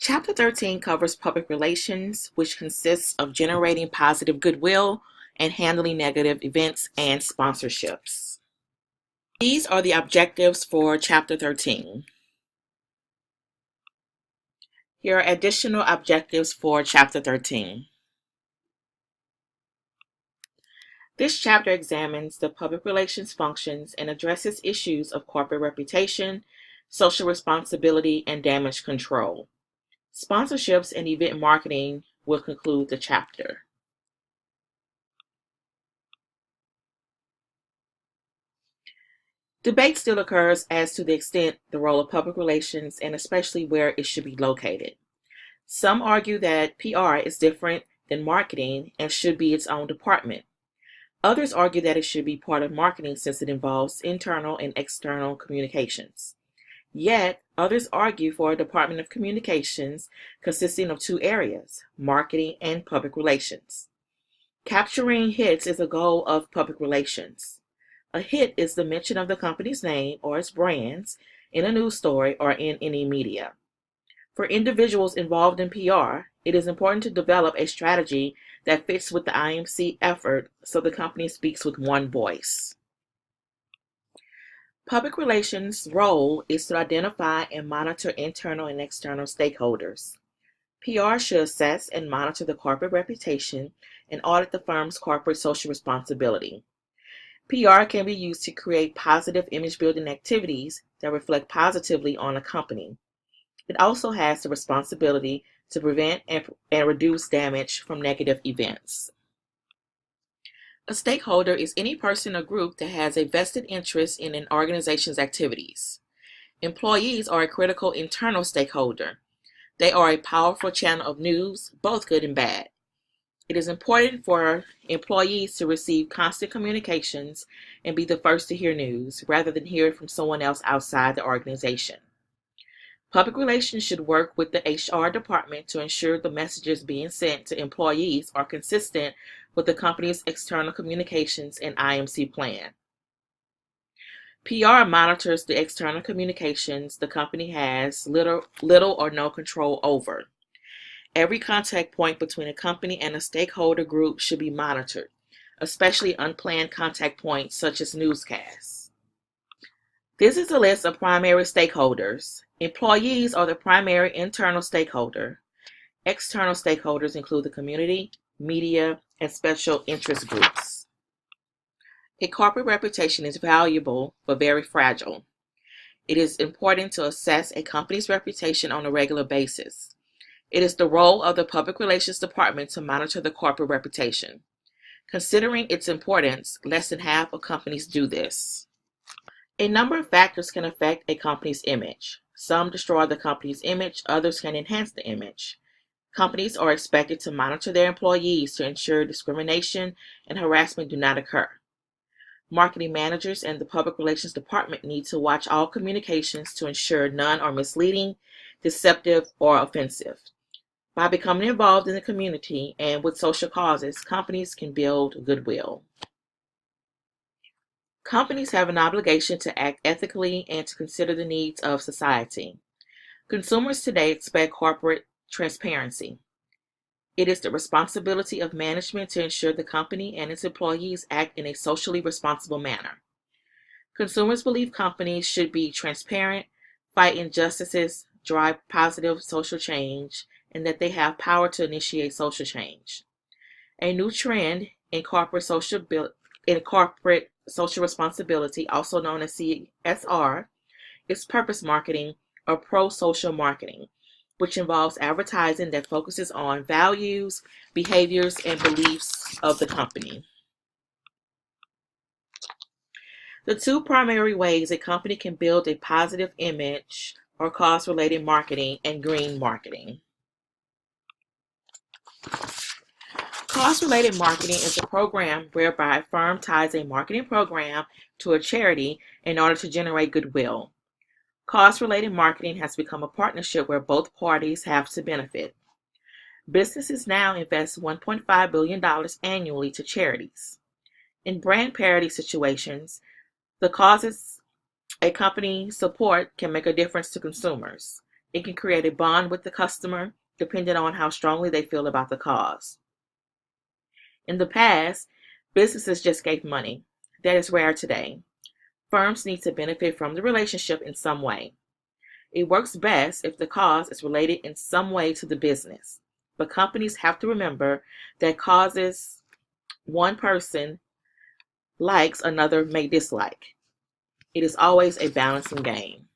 Chapter 13 covers public relations, which consists of generating positive goodwill and handling negative events and sponsorships. These are the objectives for Chapter 13. Here are additional objectives for Chapter 13. This chapter examines the public relations functions and addresses issues of corporate reputation, social responsibility, and damage control. Sponsorships and event marketing will conclude the chapter. Debate still occurs as to the extent the role of public relations and especially where it should be located. Some argue that PR is different than marketing and should be its own department. Others argue that it should be part of marketing since it involves internal and external communications. Yet, others argue for a Department of Communications consisting of two areas, marketing and public relations. Capturing hits is a goal of public relations. A hit is the mention of the company's name or its brands in a news story or in any media. For individuals involved in PR, it is important to develop a strategy that fits with the IMC effort so the company speaks with one voice. Public relations' role is to identify and monitor internal and external stakeholders. PR should assess and monitor the corporate reputation and audit the firm's corporate social responsibility. PR can be used to create positive image-building activities that reflect positively on a company. It also has the responsibility to prevent and reduce damage from negative events. A stakeholder is any person or group that has a vested interest in an organization's activities. Employees are a critical internal stakeholder. They are a powerful channel of news, both good and bad. It is important for employees to receive constant communications and be the first to hear news, rather than hear it from someone else outside the organization. Public relations should work with the HR department to ensure the messages being sent to employees are consistent with the company's external communications and IMC plan. PR monitors the external communications the company has little or no control over. Every contact point between a company and a stakeholder group should be monitored, especially unplanned contact points such as newscasts. This is a list of primary stakeholders. Employees are the primary internal stakeholder. External stakeholders include the community, media, and special interest groups. A corporate reputation is valuable but very fragile. It is important to assess a company's reputation on a regular basis. It is the role of the Public Relations Department to monitor the corporate reputation. Considering its importance, less than half of companies do this. A number of factors can affect a company's image. Some destroy the company's image, others can enhance the image. Companies are expected to monitor their employees to ensure discrimination and harassment do not occur. Marketing managers and the Public Relations Department need to watch all communications to ensure none are misleading, deceptive, or offensive. By becoming involved in the community and with social causes, companies can build goodwill. Companies have an obligation to act ethically and to consider the needs of society. Consumers today expect corporate transparency. It is the responsibility of management to ensure the company and its employees act in a socially responsible manner. Consumers believe companies should be transparent, fight injustices, drive positive social change, and that they have power to initiate social change. A new trend in corporate social responsibility, also known as CSR, is purpose marketing or pro-social marketing, which involves advertising that focuses on values, behaviors, and beliefs of the company. The two primary ways a company can build a positive image are cost-related marketing and green marketing. Cost-related marketing is a program whereby a firm ties a marketing program to a charity in order to generate goodwill. Cost-related marketing has become a partnership where both parties have to benefit. Businesses now invest $1.5 billion annually to charities. In brand parity situations, the causes a company support can make a difference to consumers. It can create a bond with the customer, depending on how strongly they feel about the cause. In the past, businesses just gave money. That is rare today. Firms need to benefit from the relationship in some way. It works best if the cause is related in some way to the business. But companies have to remember that causes one person likes, another may dislike. It is always a balancing game.